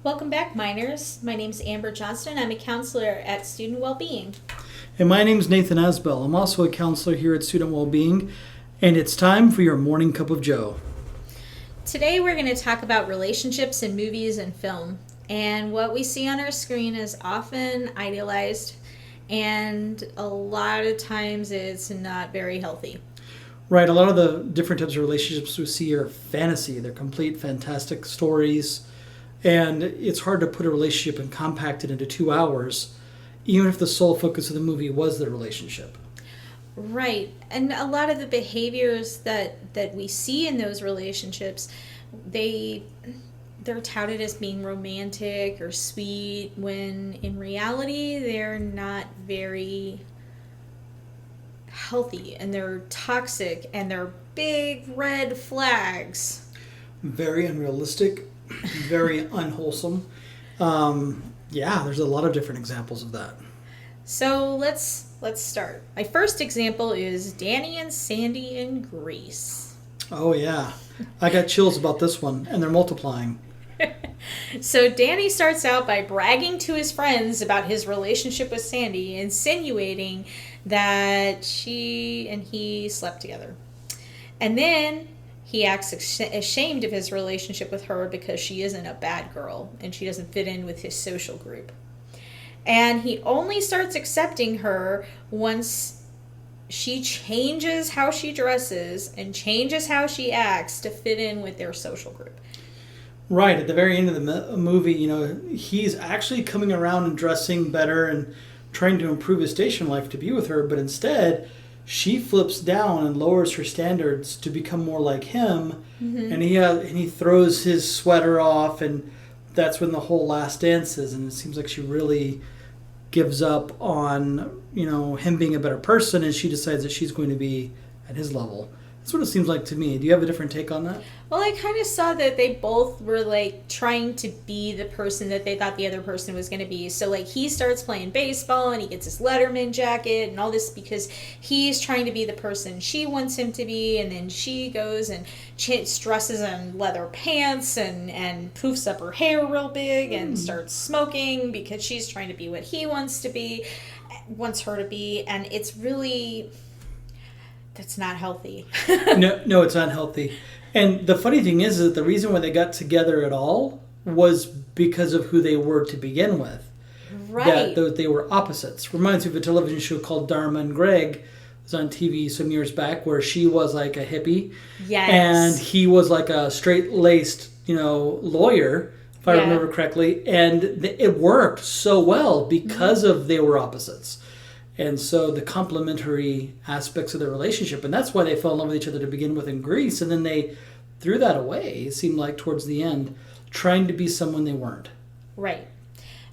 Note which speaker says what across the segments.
Speaker 1: Welcome back, minors. My name is Amber Johnston. I'm a counselor at Student Wellbeing.
Speaker 2: And my name's Nathan Asbell. I'm also a counselor here at Student Wellbeing, and it's time for your morning cup of joe.
Speaker 1: Today we're going to talk about relationships in movies and film. And what we see on our screen is often idealized, and a lot of times it's not very healthy.
Speaker 2: Right, a lot of the different types of relationships we see are fantasy. They're complete fantastic stories, and it's hard to put a relationship and compact it into 2 hours, even if the sole focus of the movie was the relationship.
Speaker 1: Right. And a lot of the behaviors that we see in those relationships, they're touted as being romantic or sweet, when in reality they're not very healthy, and they're toxic, and they're big red flags.
Speaker 2: Very unrealistic, very unwholesome. There's a lot of different examples of that.
Speaker 1: So let's start. My first example is Danny and Sandy in Greece.
Speaker 2: Oh yeah, I got chills about this one, and they're multiplying.
Speaker 1: So Danny starts out by bragging to his friends about his relationship with Sandy, insinuating that she and he slept together. And then he acts ashamed of his relationship with her because she isn't a bad girl and she doesn't fit in with his social group. And he only starts accepting her once she changes how she dresses and changes how she acts to fit in with their social group.
Speaker 2: Right, at the very end of the movie, he's actually coming around and dressing better and trying to improve his station life to be with her, but instead she flips down and lowers her standards to become more like him, and he throws his sweater off, and that's when the whole last dance is, and it seems like she really gives up on him being a better person, and she decides that she's going to be at his level. That's what it seems like to me. Do you have a different take on that?
Speaker 1: Well, I kind of saw that they both were trying to be the person that they thought the other person was going to be. So he starts playing baseball and he gets his Letterman jacket and all this because he's trying to be the person she wants him to be. And then she goes and dresses in leather pants and poofs up her hair real big and starts smoking because she's trying to be what he wants her to be. And it's really... that's not healthy.
Speaker 2: No, it's not healthy. And the funny thing is that the reason why they got together at all was because of who they were to begin with.
Speaker 1: Right.
Speaker 2: That they were opposites. Reminds me of a television show called Dharma and Greg. It was on TV some years back, where she was like a hippie.
Speaker 1: Yes.
Speaker 2: And he was like a straight-laced, lawyer, if I remember correctly. And it worked so well because of they were opposites. And so the complementary aspects of their relationship, and that's why they fell in love with each other to begin with in Greece, and then they threw that away, it seemed like, towards the end, trying to be someone they weren't.
Speaker 1: Right.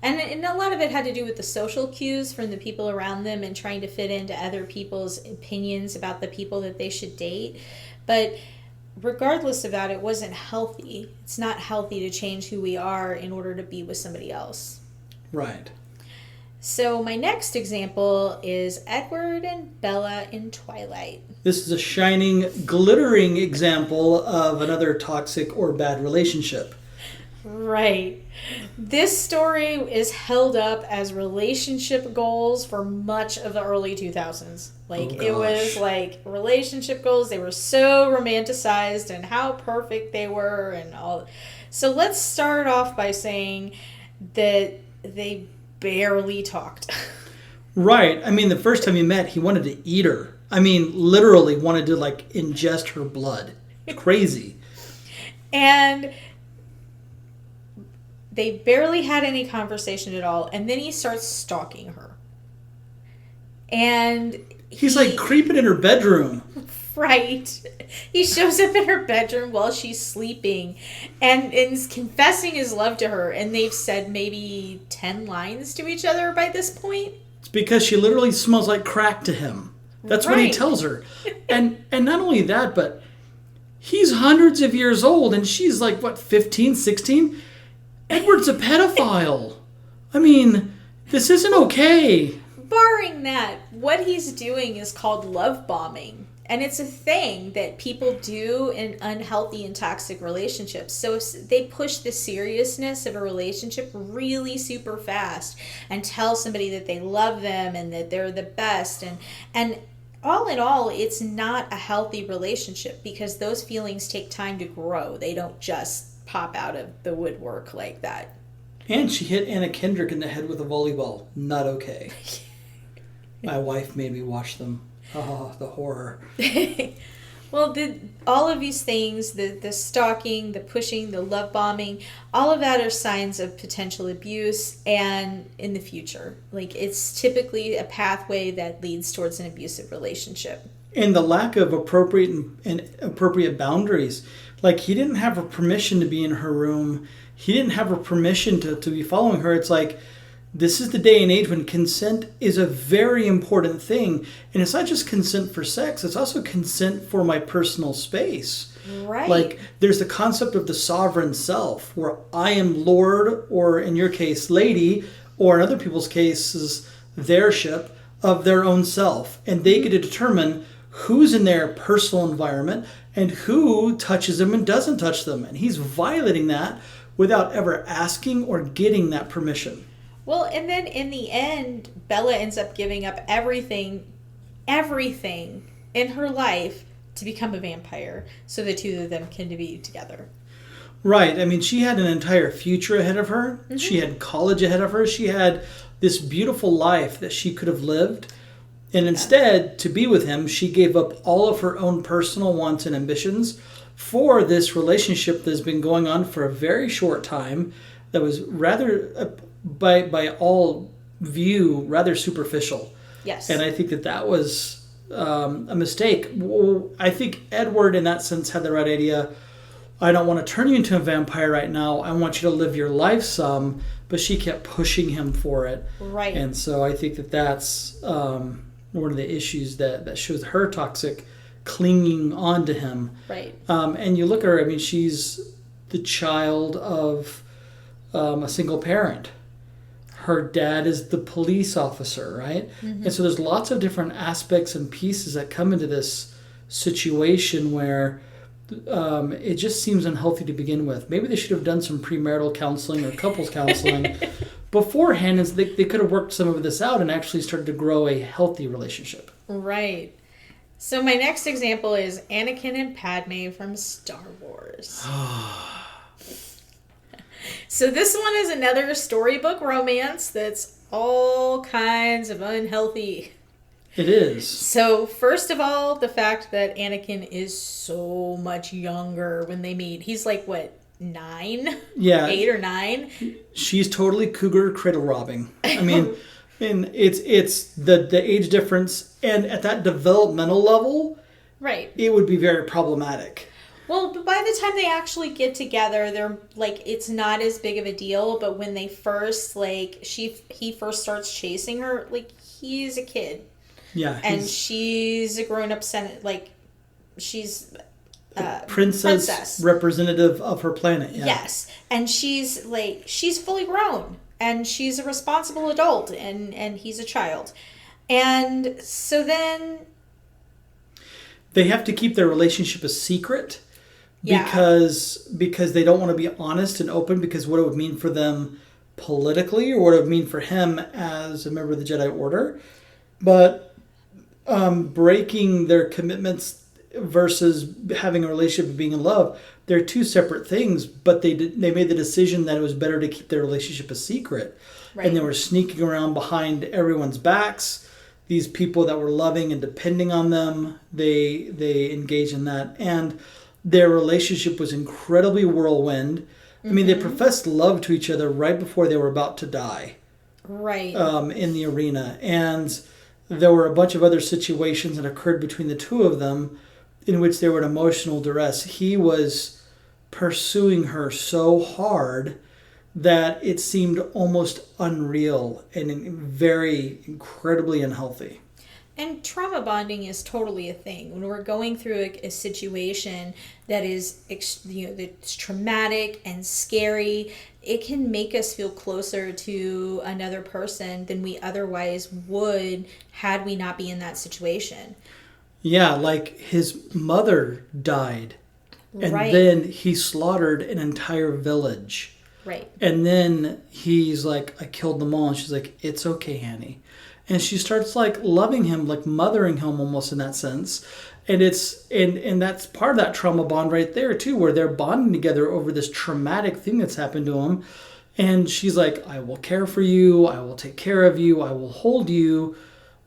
Speaker 1: And a lot of it had to do with the social cues from the people around them and trying to fit into other people's opinions about the people that they should date. But regardless of that, it wasn't healthy. It's not healthy to change who we are in order to be with somebody else.
Speaker 2: Right.
Speaker 1: So my next example is Edward and Bella in Twilight.
Speaker 2: This is a shining, glittering example of another toxic or bad relationship.
Speaker 1: Right. This story is held up as relationship goals for much of the early 2000s. It was relationship goals. They were so romanticized and how perfect they were and all. So let's start off by saying that they barely talked.
Speaker 2: Right. I mean, the first time he met, he wanted to eat her. I mean, literally wanted to ingest her blood. Crazy.
Speaker 1: And they barely had any conversation at all. And then he starts stalking her. And
Speaker 2: he's creeping in her bedroom.
Speaker 1: Right. He shows up in her bedroom while she's sleeping and is confessing his love to her. And they've said maybe 10 lines to each other by this point.
Speaker 2: It's because she literally smells like crack to him. That's what he tells her. And not only that, but he's hundreds of years old and she's 15, 16? Edward's a pedophile. I mean, this isn't okay.
Speaker 1: Barring that, what he's doing is called love bombing. And it's a thing that people do in unhealthy and toxic relationships. So they push the seriousness of a relationship really super fast and tell somebody that they love them and that they're the best. And all in all, it's not a healthy relationship because those feelings take time to grow. They don't just pop out of the woodwork like that.
Speaker 2: And she hit Anna Kendrick in the head with a volleyball. Not okay. My wife made me watch them. Oh, the horror.
Speaker 1: Well, all of these things, the stalking, the pushing, the love bombing, all of that are signs of potential abuse and in the future. Like, it's typically a pathway that leads towards an abusive relationship.
Speaker 2: And the lack of appropriate boundaries. Like, he didn't have her permission to be in her room. He didn't have her permission to be following her. It's like, this is the day and age when consent is a very important thing. And it's not just consent for sex, it's also consent for my personal space.
Speaker 1: Right.
Speaker 2: Like, there's the concept of the sovereign self, where I am Lord, or in your case, Lady, or in other people's cases, theirship of their own self. And they get to determine who's in their personal environment and who touches them and doesn't touch them. And he's violating that without ever asking or getting that permission.
Speaker 1: Well, and then in the end, Bella ends up giving up everything in her life to become a vampire so the two of them can be together.
Speaker 2: Right. I mean, she had an entire future ahead of her. Mm-hmm. She had college ahead of her. She had this beautiful life that she could have lived. And instead, to be with him, she gave up all of her own personal wants and ambitions for this relationship that's been going on for a very short time that was rather, by all view, rather superficial.
Speaker 1: Yes.
Speaker 2: And I think that was a mistake. I think Edward, in that sense, had the right idea. I don't want to turn you into a vampire right now. I want you to live your life some. But she kept pushing him for it.
Speaker 1: Right.
Speaker 2: And so I think that's one of the issues that shows her toxic clinging on to him.
Speaker 1: Right.
Speaker 2: And you look at her, I mean, she's the child of a single parent. Her dad is the police officer, right? Mm-hmm. And so there's lots of different aspects and pieces that come into this situation where it just seems unhealthy to begin with. Maybe they should have done some premarital counseling or couples counseling beforehand, and they could have worked some of this out and actually started to grow a healthy relationship.
Speaker 1: Right. So my next example is Anakin and Padme from Star Wars. So this one is another storybook romance that's all kinds of unhealthy.
Speaker 2: It is.
Speaker 1: So first of all, the fact that Anakin is so much younger when they meet. He's like, what, 9?
Speaker 2: Yeah.
Speaker 1: 8 or 9?
Speaker 2: She's totally cougar cradle robbing. I mean, and it's the age difference, and at that developmental level,
Speaker 1: right,
Speaker 2: it would be very problematic.
Speaker 1: Well, but by the time they actually get together, they're like, it's not as big of a deal. But when they first, like, he first starts chasing her, like, he's a kid.
Speaker 2: Yeah.
Speaker 1: And she's a grown-up she's
Speaker 2: princess representative of her planet. Yeah.
Speaker 1: Yes. And she's fully grown. And she's a responsible adult. And he's a child. And so then
Speaker 2: they have to keep their relationship a secret. Because they don't want to be honest and open, because what it would mean for them politically, or what it would mean for him as a member of the Jedi Order. But breaking their commitments versus having a relationship and being in love, they're two separate things. But they made the decision that it was better to keep their relationship a secret. Right. And they were sneaking around behind everyone's backs. These people that were loving and depending on them, they engage in that. And their relationship was incredibly whirlwind. Mm-hmm. I mean, they professed love to each other right before they were about to die.
Speaker 1: Right.
Speaker 2: In the arena. And there were a bunch of other situations that occurred between the two of them in which they were in emotional duress. He was pursuing her so hard that it seemed almost unreal and very incredibly unhealthy.
Speaker 1: And trauma bonding is totally a thing. When we're going through a situation that is, that's traumatic and scary, it can make us feel closer to another person than we otherwise would had we not be in that situation.
Speaker 2: Yeah, like his mother died, and
Speaker 1: Right.
Speaker 2: then he slaughtered an entire village.
Speaker 1: Right.
Speaker 2: And then he's like, I killed them all. And she's like, it's okay, Hanny. And she starts like loving him, like mothering him almost in that sense. And that's part of that trauma bond right there too, where they're bonding together over this traumatic thing that's happened to him. And she's like, I will care for you, I will take care of you, I will hold you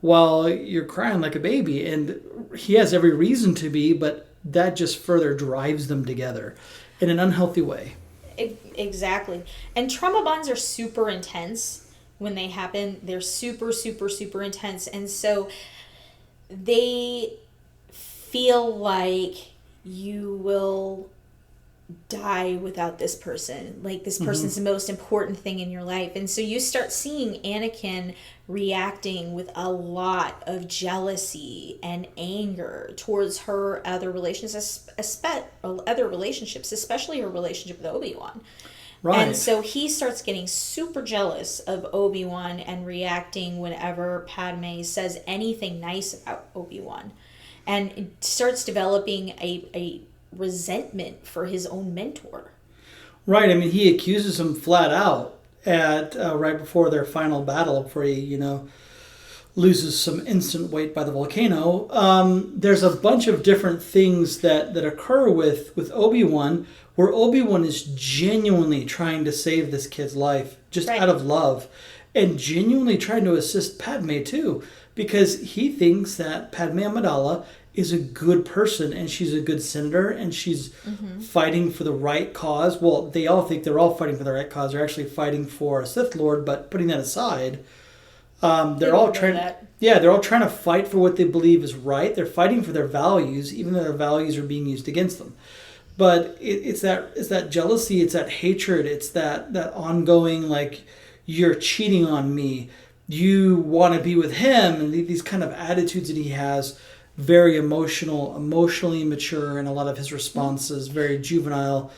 Speaker 2: while you're crying like a baby. And he has every reason to be, but that just further drives them together in an unhealthy way.
Speaker 1: Exactly. And trauma bonds are super intense when they happen. They're super, super, super intense. And so they feel like you will die without this person. Like this person's the most important thing in your life. And so you start seeing Anakin reacting with a lot of jealousy and anger towards her other relationships, especially her relationship with Obi-Wan.
Speaker 2: Right.
Speaker 1: And so he starts getting super jealous of Obi-Wan and reacting whenever Padme says anything nice about Obi-Wan. And it starts developing a resentment for his own mentor.
Speaker 2: Right. I mean, he accuses him flat out at right before their final battle, before he, loses some instant weight by the volcano. There's a bunch of different things that occur with Obi-Wan, where Obi-Wan is genuinely trying to save this kid's life just
Speaker 1: Right.
Speaker 2: out of love, and genuinely trying to assist Padme too, because he thinks that Padme Amidala is a good person and she's a good senator and she's fighting for the right cause. Well, they all think they're all fighting for the right cause. They're actually fighting for a Sith Lord, but putting that aside, they're all trying. Yeah, they're all trying to fight for what they believe is right. They're fighting for their values, even though their values are being used against them. But it's that jealousy, it's that hatred, it's that ongoing, like, you're cheating on me, you want to be with him, and these kind of attitudes that he has. Very emotionally immature, and a lot of his responses very juvenile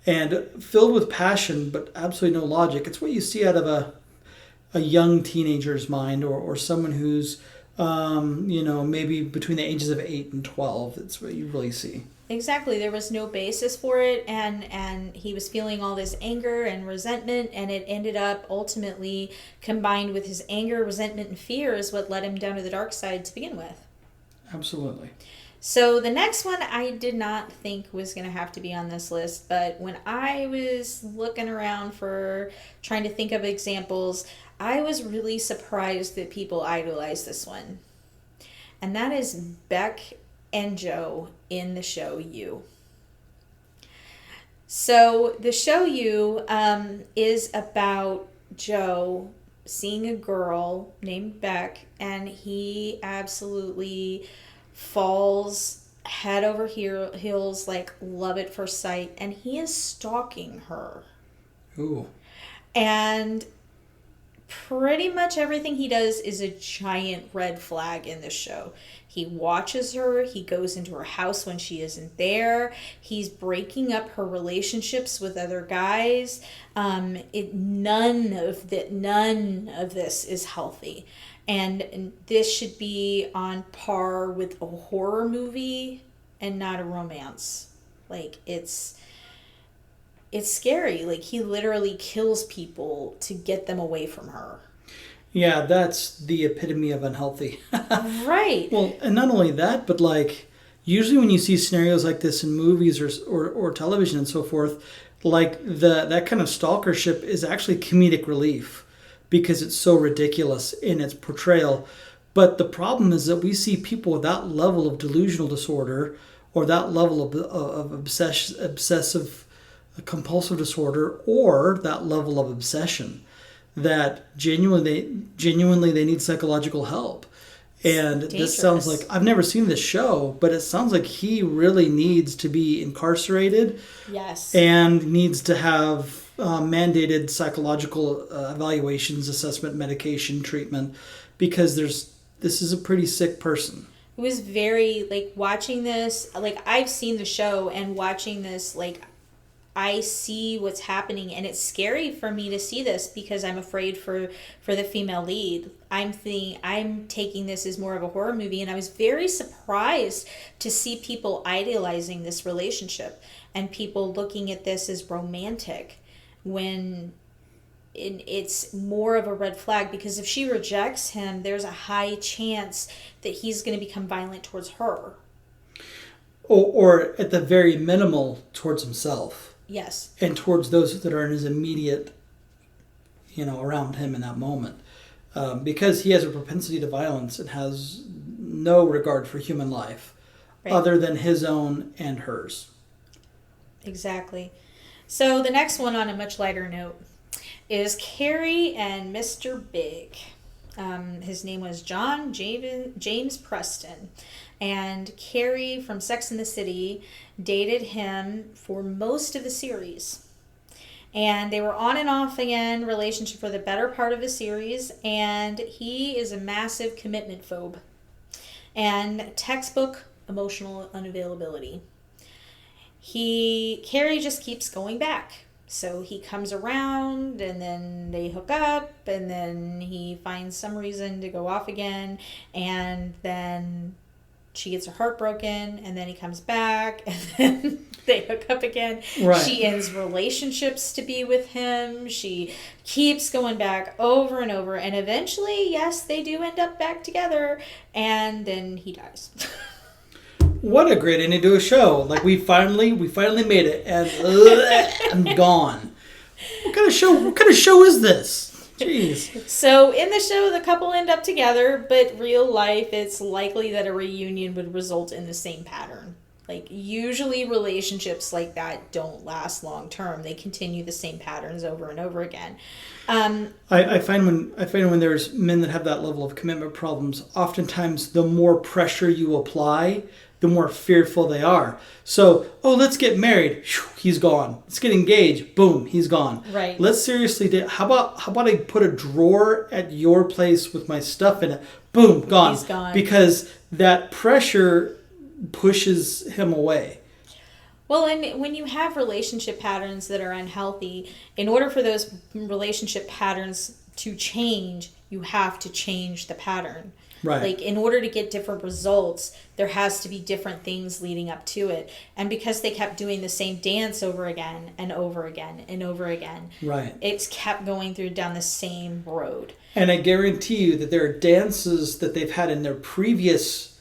Speaker 2: and filled with passion, but absolutely no logic. It's what you see out of a young teenager's mind, or someone who's maybe between the ages of 8 and 12. That's what you really see.
Speaker 1: Exactly. There was no basis for it, and he was feeling all this anger and resentment, and it ended up ultimately combined with his anger, resentment, and fear is what led him down to the dark side to begin with.
Speaker 2: Absolutely.
Speaker 1: So the next one I did not think was going to have to be on this list, but when I was looking around for trying to think of examples, I was really surprised that people idolize this one. And that is Beck and Joe in the show You. So the show You is about Joe seeing a girl named Beck, and he absolutely falls head over heels, like love at first sight, and he is stalking her.
Speaker 2: Ooh.
Speaker 1: And pretty much everything he does is a giant red flag in this show. He watches her, he goes into her house when she isn't there, he's breaking up her relationships with other guys. None of this is healthy. And this should be on par with a horror movie and not a romance. Like, it's scary. Like, he literally kills people to get them away from her.
Speaker 2: Yeah, that's the epitome of unhealthy.
Speaker 1: Right.
Speaker 2: Well, and not only that, but like usually when you see scenarios like this in movies or television and so forth, like that kind of stalkership is actually comedic relief because it's so ridiculous in its portrayal. But the problem is that we see people with that level of delusional disorder or that level of obsessive compulsive disorder or that level of obsession that genuinely they need psychological help. And this sounds like, I've never seen this show, but it sounds like he really needs to be incarcerated.
Speaker 1: Yes.
Speaker 2: And needs to have mandated psychological evaluations, assessment, medication, treatment, because this is a pretty sick person.
Speaker 1: It was very, like, watching this, like, I've seen the show and watching this, like, I see what's happening, and it's scary for me to see this because I'm afraid for the female lead. I'm taking this as more of a horror movie, and I was very surprised to see people idealizing this relationship and people looking at this as romantic when it's more of a red flag, because if she rejects him, there's a high chance that he's going to become violent towards her.
Speaker 2: Or at the very minimal, towards himself.
Speaker 1: Yes.
Speaker 2: And towards those that are in his immediate, around him in that moment. Because he has a propensity to violence and has no regard for human life, right, other than his own and hers.
Speaker 1: Exactly. So the next one, on a much lighter note, is Carrie and Mr. Big. His name was John James Preston. And Carrie from Sex and the City dated him for most of the series. And they were on and off again relationship for the better part of the series. And he is a massive commitment phobe and textbook emotional unavailability. Carrie just keeps going back. So he comes around, and then they hook up, and then he finds some reason to go off again, and then she gets her heart broken, and then he comes back, and then they hook up again. Right. She ends relationships to be with him. She keeps going back over and over, and eventually, yes, they do end up back together, and then he dies.
Speaker 2: What a great ending to a show! Like we finally made it, and I'm gone. What kind of show is this? Jeez.
Speaker 1: So in the show, the couple end up together, but real life, it's likely that a reunion would result in the same pattern. Like usually, relationships like that don't last long term. They continue the same patterns over and over again.
Speaker 2: I find when there's men that have that level of commitment problems, oftentimes the more pressure you apply, the more fearful they are. So, let's get married. He's gone. Let's get engaged. Boom, he's gone.
Speaker 1: Right.
Speaker 2: Let's seriously how about I put a drawer at your place with my stuff in it? Boom, gone.
Speaker 1: He's gone.
Speaker 2: Because that pressure pushes him away.
Speaker 1: Well, and when you have relationship patterns that are unhealthy, in order for those relationship patterns to change, you have to change the pattern.
Speaker 2: Right.
Speaker 1: Like, in order to get different results, there has to be different things leading up to it. And because they kept doing the same dance over again and over again and over again,
Speaker 2: right,
Speaker 1: it's kept going down the same road.
Speaker 2: And I guarantee you that there are dances that they've had in their previous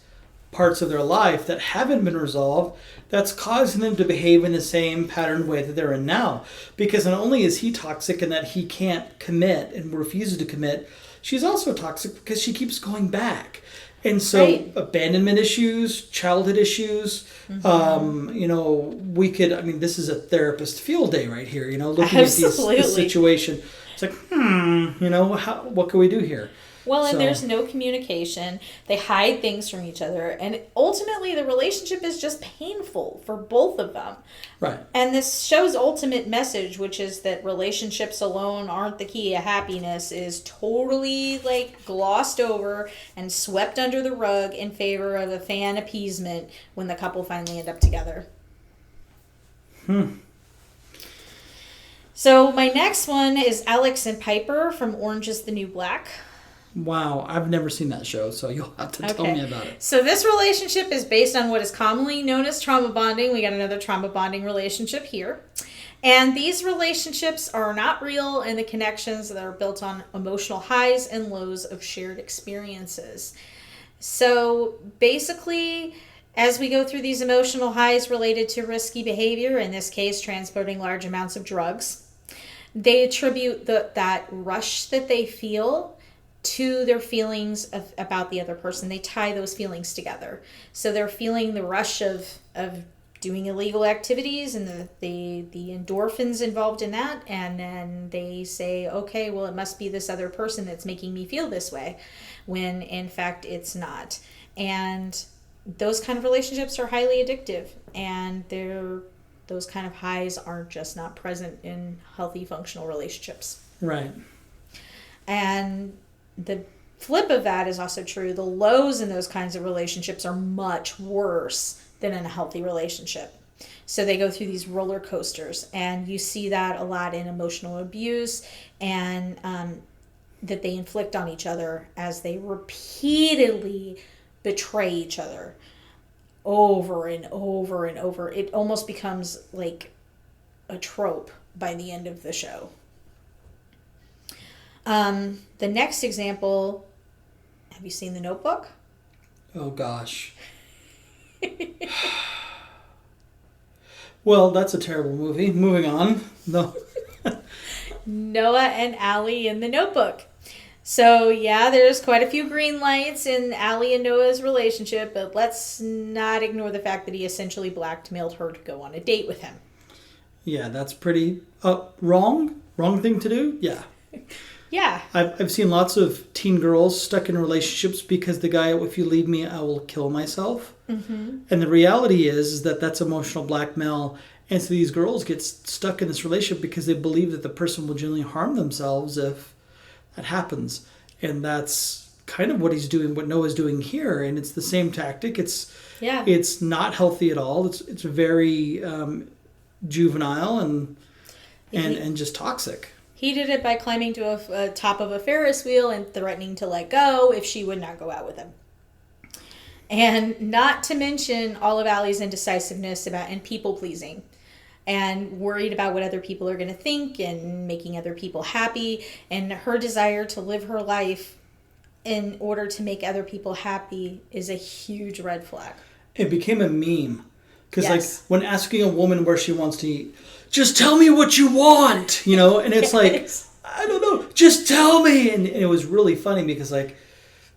Speaker 2: parts of their life that haven't been resolved, that's causing them to behave in the same pattern way that they're in now. Because not only is he toxic in that he can't commit and refuses to commit, she's also toxic because she keeps going back. And so right, abandonment issues, childhood issues, mm-hmm, this is a therapist field day right here, looking
Speaker 1: Absolutely,
Speaker 2: at this situation. It's like, what can we do here?
Speaker 1: Well, and there's no communication. They hide things from each other. And ultimately, the relationship is just painful for both of them.
Speaker 2: Right.
Speaker 1: And this show's ultimate message, which is that relationships alone aren't the key to happiness, is totally glossed over and swept under the rug in favor of a fan appeasement when the couple finally end up together. So my next one is Alex and Piper from Orange is the New Black.
Speaker 2: Wow, I've never seen that show, so you'll have to tell me about it.
Speaker 1: So this relationship is based on what is commonly known as trauma bonding. We got another trauma bonding relationship here. And these relationships are not real, and the connections that are built on emotional highs and lows of shared experiences. So basically, as we go through these emotional highs related to risky behavior, in this case, transporting large amounts of drugs, they attribute that rush that they feel to their feelings about the other person. They tie those feelings together. So they're feeling the rush of doing illegal activities and the endorphins involved in that, and then they say, okay, well, it must be this other person that's making me feel this way, when in fact it's not. And those kind of relationships are highly addictive, and those kind of highs are just not present in healthy, functional relationships.
Speaker 2: Right.
Speaker 1: And the flip of that is also true. The lows in those kinds of relationships are much worse than in a healthy relationship. So they go through these roller coasters, and you see that a lot in emotional abuse, and that they inflict on each other as they repeatedly betray each other over and over and over. It almost becomes like a trope by the end of the show. The next example, have you seen The Notebook?
Speaker 2: Oh, gosh. Well, that's a terrible movie. Moving on. No.
Speaker 1: Noah and Allie in The Notebook. So, yeah, there's quite a few green lights in Allie and Noah's relationship, but let's not ignore the fact that he essentially blackmailed her to go on a date with him.
Speaker 2: Yeah, that's pretty wrong. Wrong thing to do. Yeah.
Speaker 1: Yeah.
Speaker 2: I've seen lots of teen girls stuck in relationships because the guy, if you leave me, I will kill myself. Mm-hmm. And the reality is that that's emotional blackmail. And so these girls get stuck in this relationship because they believe that the person will genuinely harm themselves if that happens. And that's kind of what he's doing, what Noah's doing here. And it's the same tactic. It's not healthy at all. It's very juvenile and just toxic.
Speaker 1: He did it by climbing to a top of a Ferris wheel and threatening to let go if she would not go out with him. And not to mention all of Allie's indecisiveness and people pleasing, and worried about what other people are going to think and making other people happy, and her desire to live her life in order to make other people happy is a huge red flag.
Speaker 2: It became a meme. Because
Speaker 1: yes.
Speaker 2: Like when asking a woman where she wants to eat, just tell me what you want, and it's like, I don't know, just tell me. And it was really funny because like,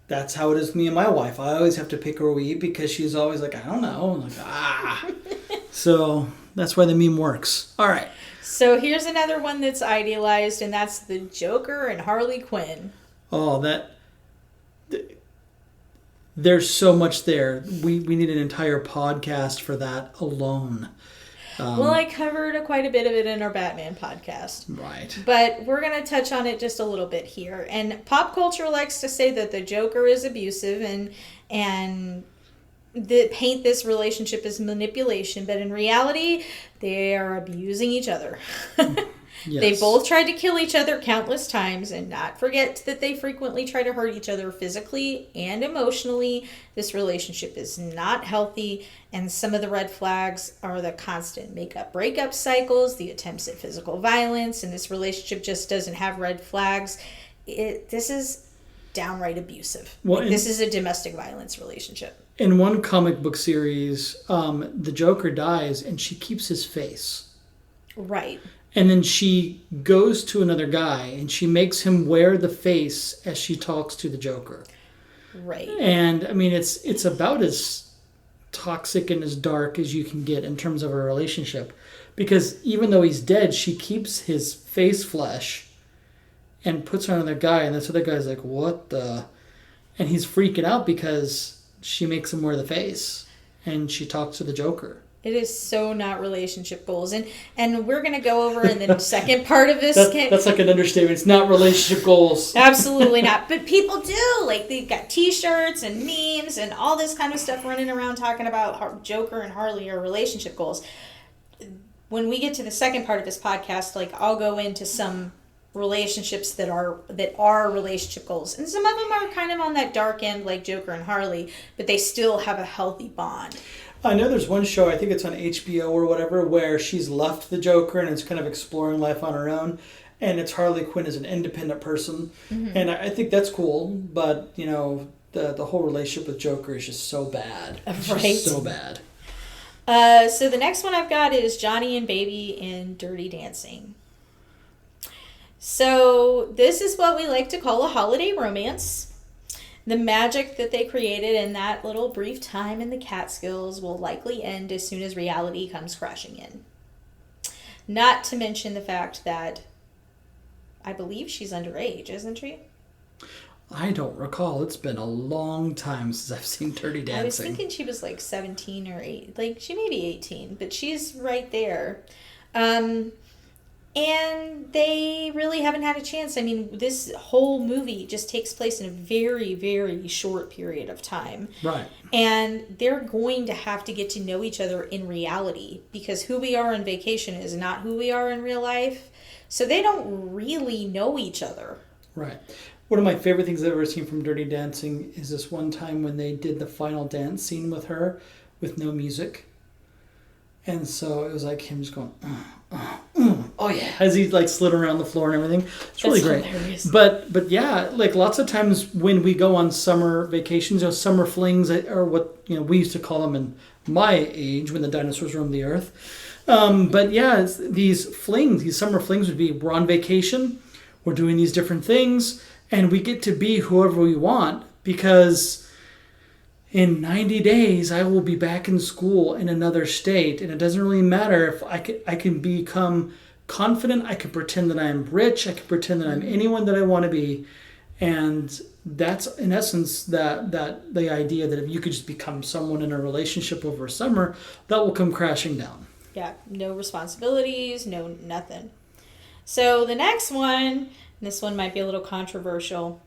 Speaker 2: that's how it is with me and my wife. I always have to pick her where we eat because she's always like, I don't know. I'm like, So that's why the meme works. All right.
Speaker 1: So here's another one that's idealized, and that's the Joker and Harley Quinn.
Speaker 2: Oh, there's so much there. We need an entire podcast for that alone.
Speaker 1: Well, I covered quite a bit of it in our Batman podcast.
Speaker 2: Right.
Speaker 1: But we're going to touch on it just a little bit here. And pop culture likes to say that the Joker is abusive and paint this relationship as manipulation. But in reality, they are abusing each other.
Speaker 2: Yes.
Speaker 1: They both tried to kill each other countless times, and not forget that they frequently try to hurt each other physically and emotionally. This relationship is not healthy, and some of the red flags are the constant breakup cycles, the attempts at physical violence, and this relationship just doesn't have red flags. This is downright abusive.
Speaker 2: Well,
Speaker 1: this is a domestic violence relationship.
Speaker 2: In one comic book series, the Joker dies, and she keeps his face.
Speaker 1: Right.
Speaker 2: And then she goes to another guy and she makes him wear the face as she talks to the Joker.
Speaker 1: Right.
Speaker 2: And I mean, it's about as toxic and as dark as you can get in terms of a relationship. Because even though he's dead, she keeps his face flesh and puts her on another guy. And this other guy's like, what the? And he's freaking out because she makes him wear the face and she talks to the Joker.
Speaker 1: It is so not relationship goals. And we're going to go over in the second part of this.
Speaker 2: That's like an understatement. It's not relationship goals.
Speaker 1: Absolutely not. But people do. Like, they've got T-shirts and memes and all this kind of stuff running around talking about Joker and Harley are relationship goals. When we get to the second part of this podcast, like, I'll go into some relationships that are relationship goals. And some of them are kind of on that dark end, like Joker and Harley, but they still have a healthy bond.
Speaker 2: I know there's one show, I think it's on HBO or whatever, where she's left the Joker and is kind of exploring life on her own. And it's Harley Quinn as an independent person. Mm-hmm. And I think that's cool. But, the whole relationship with Joker is just so bad. It's
Speaker 1: right.
Speaker 2: Just so bad.
Speaker 1: So the next one I've got is Johnny and Baby in Dirty Dancing. So this is what we like to call a holiday romance. The magic that they created in that little brief time in the Catskills will likely end as soon as reality comes crashing in. Not to mention the fact that I believe she's underage, isn't she?
Speaker 2: I don't recall. It's been a long time since I've seen Dirty Dancing.
Speaker 1: I was thinking she was like 17 or 8. Like, she may be 18, but she's right there. And And they really haven't had a chance. I mean, this whole movie just takes place in a very, very short period of time.
Speaker 2: Right.
Speaker 1: And they're going to have to get to know each other in reality, because who we are on vacation is not who we are in real life. So they don't really know each other.
Speaker 2: Right. One of my favorite things I've ever seen from Dirty Dancing is this one time when they did the final dance scene with her with no music. And so it was like him just going, oh yeah, as he like slid around the floor and everything. It's really great.
Speaker 1: Hilarious.
Speaker 2: But yeah, like lots of times when we go on summer vacations, summer flings are what we used to call them in my age when the dinosaurs roamed the earth. But yeah, these summer flings would be, we're on vacation, we're doing these different things, and we get to be whoever we want, because in 90 days, I will be back in school in another state, and it doesn't really matter if I can become confident, I can pretend that I am rich, I can pretend that I'm anyone that I want to be, and that's in essence that the idea that if you could just become someone in a relationship over a summer, that will come crashing down.
Speaker 1: Yeah, no responsibilities, no nothing. So the next one, this one might be a little controversial,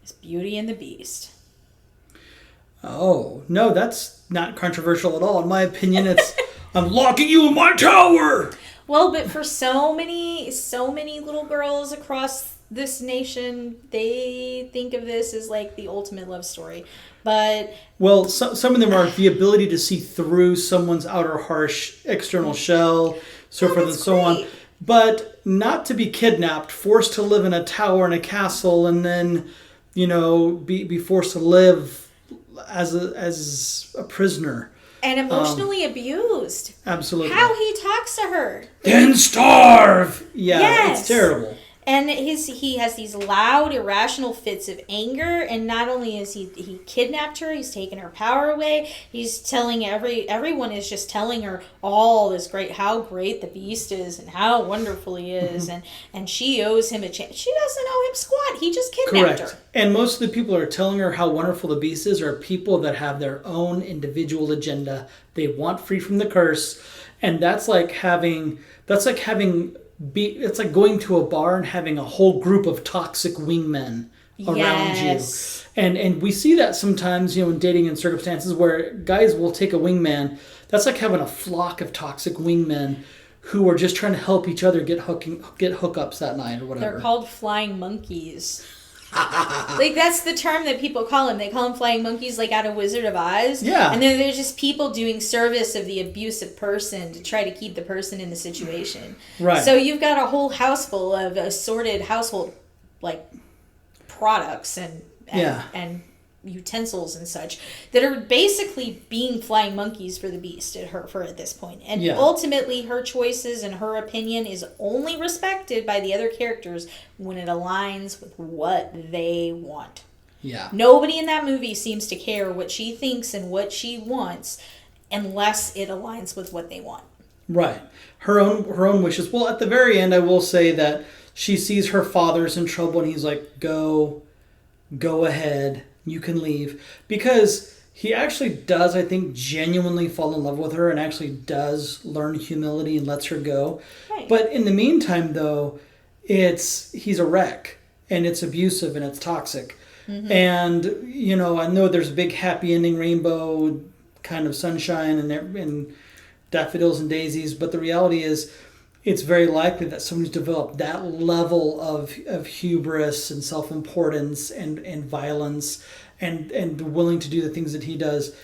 Speaker 1: is Beauty and the Beast.
Speaker 2: Oh, no, that's not controversial at all. In my opinion, it's, I'm locking you in my tower!
Speaker 1: Well, but for so many little girls across this nation, they think of this as like the ultimate love story. But
Speaker 2: well, some of them are the ability to see through someone's outer harsh external shell, so forth and so on. But not to be kidnapped, forced to live in a tower in a castle, and then, be forced to live as a prisoner.
Speaker 1: And emotionally abused.
Speaker 2: Absolutely.
Speaker 1: How he talks to her.
Speaker 2: Then starve! Yeah,
Speaker 1: yes.
Speaker 2: It's terrible.
Speaker 1: And he has these loud, irrational fits of anger, and not only is he kidnapped her, he's taken her power away. He's telling everyone is just telling her all this how great the Beast is and how wonderful he is, and she owes him a chance. She doesn't owe him squat. He just kidnapped her.
Speaker 2: And most of the people who are telling her how wonderful the Beast is are people that have their own individual agenda. They want free from the curse, and it's like going to a bar and having a whole group of toxic wingmen around you. And we see that sometimes, in dating and circumstances where guys will take a wingman. That's like having a flock of toxic wingmen who are just trying to help each other get hookups that night or whatever.
Speaker 1: They're called flying monkeys. Like, that's the term that people call them. They call them flying monkeys, like out of Wizard of Oz.
Speaker 2: Yeah.
Speaker 1: And then there's just people doing service of the abusive person to try to keep the person in the situation.
Speaker 2: Right.
Speaker 1: So you've got a whole house full of assorted household, like, products and utensils and such that are basically being flying monkeys for the Beast at this point. And ultimately her choices and her opinion is only respected by the other characters when it aligns with what they want.
Speaker 2: Yeah.
Speaker 1: Nobody in that movie seems to care what she thinks and what she wants unless it aligns with what they want.
Speaker 2: Right. Her own wishes. Well, at the very end, I will say that she sees her father's in trouble and he's like, go ahead. You can leave. Because he actually does, I think, genuinely fall in love with her and actually does learn humility and lets her go.
Speaker 1: Right.
Speaker 2: But in the meantime, though, he's a wreck and it's abusive and it's toxic. Mm-hmm. And, I know there's a big happy ending, rainbow kind of sunshine and daffodils and daisies, but the reality is it's very likely that someone who's developed that level of hubris and self-importance and violence and willing to do the things that he does,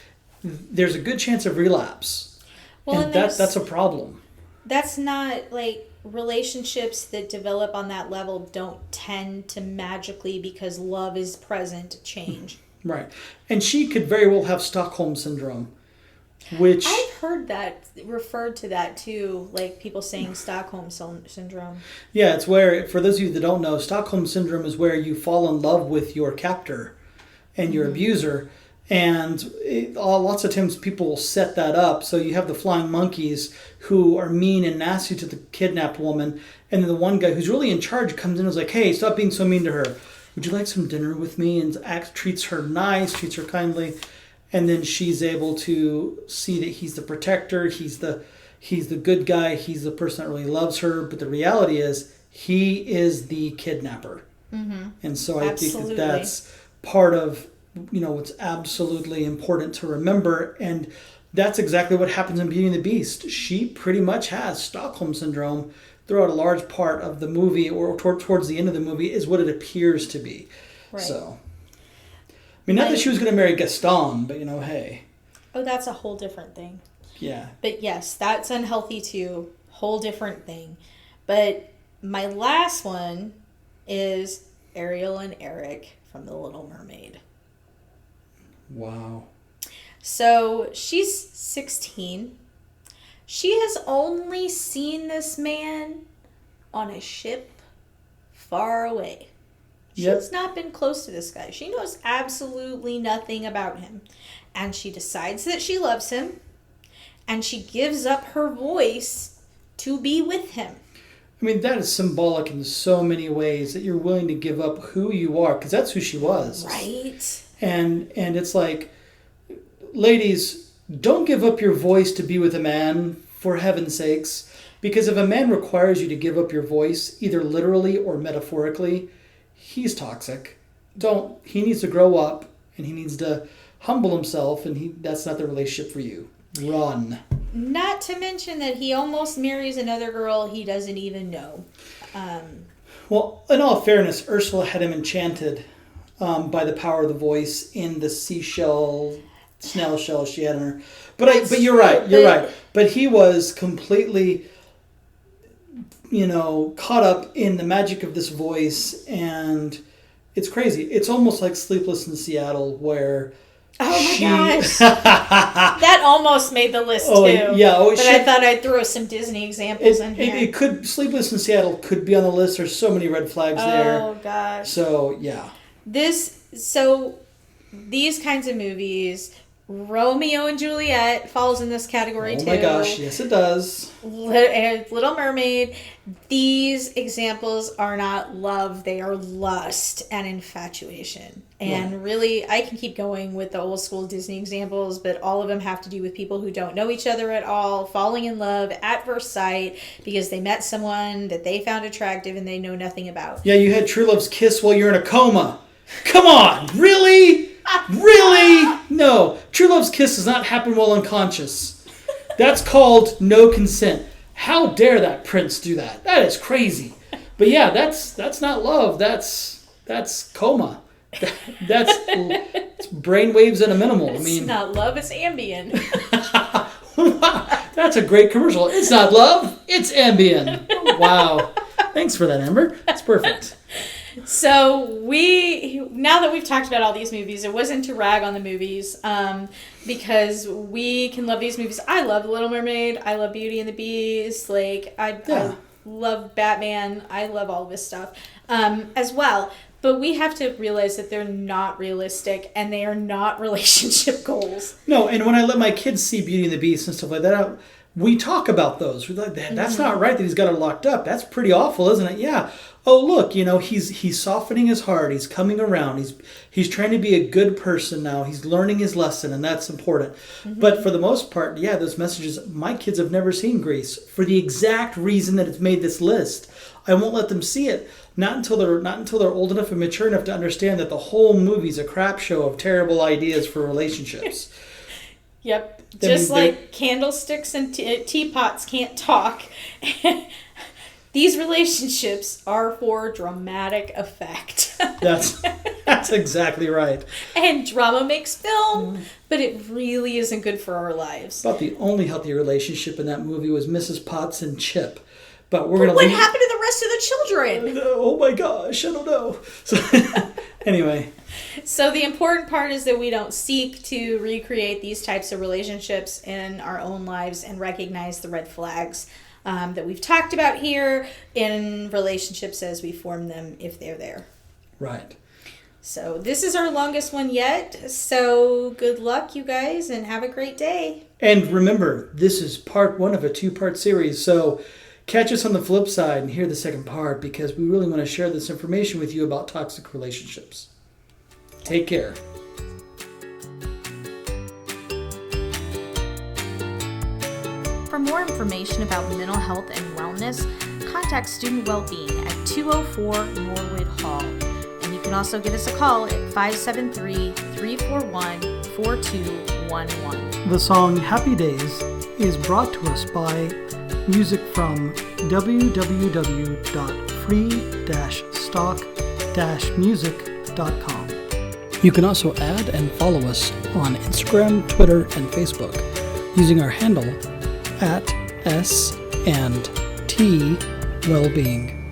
Speaker 2: there's a good chance of relapse. Well, and that's a problem.
Speaker 1: That's not, like, relationships that develop on that level don't tend to magically, because love is present, change.
Speaker 2: Right. And she could very well have Stockholm Syndrome. Which
Speaker 1: I've heard that referred to that too, like people saying Stockholm Syndrome.
Speaker 2: Yeah, it's where, for those of you that don't know, Stockholm Syndrome is where you fall in love with your captor and your abuser. And lots of times people will set that up. So you have the flying monkeys who are mean and nasty to the kidnapped woman. And then the one guy who's really in charge comes in and is like, hey, stop being so mean to her. Would you like some dinner with me? And treats her nice, treats her kindly. And then she's able to see that he's the protector. He's he's the good guy, he's the person that really loves her, but the reality is he is the kidnapper. Mm-hmm. And so I think that's part of, what's absolutely important to remember. And that's exactly what happens in Beauty and the Beast. She pretty much has Stockholm Syndrome throughout a large part of the movie, or towards the end of the movie, is what it appears to be. Right. So, not that she was going to marry Gaston, but, hey.
Speaker 1: Oh, that's a whole different thing.
Speaker 2: Yeah.
Speaker 1: But yes, that's unhealthy too. Whole different thing. But my last one is Ariel and Eric from The Little Mermaid.
Speaker 2: Wow.
Speaker 1: So she's 16. She has only seen this man on a ship far away. She's not been close to this guy. She knows absolutely nothing about him. And she decides that she loves him. And she gives up her voice to be with him.
Speaker 2: That is symbolic in so many ways, that you're willing to give up who you are, because that's who she was.
Speaker 1: Right.
Speaker 2: And it's like, ladies, don't give up your voice to be with a man, for heaven's sakes. Because if a man requires you to give up your voice, either literally or metaphorically, he's toxic. He needs to grow up, and he needs to humble himself, and that's not the relationship for you. Run.
Speaker 1: Not to mention that he almost marries another girl he doesn't even know.
Speaker 2: Well, in all fairness, Ursula had him enchanted by the power of the voice in the snail shell she had in her. But you're right. But he was completely, caught up in the magic of this voice, and it's crazy. It's almost like Sleepless in Seattle, where...
Speaker 1: Oh my gosh. That almost made the list too.
Speaker 2: Yeah.
Speaker 1: But I thought I'd throw some Disney examples in here.
Speaker 2: It could, Sleepless in Seattle could be on the list. There's so many red flags there.
Speaker 1: Oh gosh.
Speaker 2: So, yeah.
Speaker 1: These kinds of movies, Romeo and Juliet falls in this category too.
Speaker 2: Oh my gosh, yes it does.
Speaker 1: Little Mermaid. These examples are not love, they are lust and infatuation. And really, I can keep going with the old school Disney examples, but all of them have to do with people who don't know each other at all, falling in love at first sight because they met someone that they found attractive and they know nothing about.
Speaker 2: Yeah, you had true love's kiss while you're in a coma. Come on, really? Really? No. True love's kiss does not happen while unconscious. That's called no consent. How dare that prince do that? That is crazy. But yeah, that's not love. That's coma. That's brainwaves at a minimal.
Speaker 1: It's not love, it's Ambien.
Speaker 2: That's a great commercial. It's not love, it's Ambien. Wow. Thanks for that, Amber. That's perfect.
Speaker 1: So now that we've talked about all these movies, it wasn't to rag on the movies, because we can love these movies. I love The Little Mermaid. I love Beauty and the Beast. I love Batman. I love all this stuff as well. But we have to realize that they're not realistic and they are not relationship goals.
Speaker 2: No, and when I let my kids see Beauty and the Beast and stuff like that, we talk about those. We're like, that's not right that he's got her locked up. That's pretty awful, isn't it? Yeah. Oh, look, he's softening his heart. He's coming around. He's trying to be a good person now. He's learning his lesson, and that's important. Mm-hmm. But for the most part, yeah, those messages, my kids have never seen Grease for the exact reason that it's made this list. I won't let them see it. Not until they're old enough and mature enough to understand that the whole movie's a crap show of terrible ideas for relationships.
Speaker 1: Yep. Just like candlesticks and teapots can't talk. These relationships are for dramatic effect.
Speaker 2: That's exactly right.
Speaker 1: And drama makes film, but it really isn't good for our lives.
Speaker 2: About the only healthy relationship in that movie was Mrs. Potts and Chip. But
Speaker 1: what happened to the rest of the children?
Speaker 2: Oh my gosh, I don't know. So, anyway.
Speaker 1: So the important part is that we don't seek to recreate these types of relationships in our own lives and recognize the red flags that we've talked about here in relationships as we form them, if they're there.
Speaker 2: Right.
Speaker 1: So this is our longest one yet. So good luck, you guys, and have a great day.
Speaker 2: And remember, this is part 1 of a 2-part series. So catch us on the flip side and hear the second part, because we really want to share this information with you about toxic relationships. Take care.
Speaker 1: For more more information about mental health and wellness, contact Student Wellbeing at 204 Norwood Hall. And you can also give us a call at 573-341-4211.
Speaker 2: The song Happy Days is brought to us by music from www.free-stock-music.com. You can also add and follow us on Instagram, Twitter, and Facebook using our handle at S&T Wellbeing.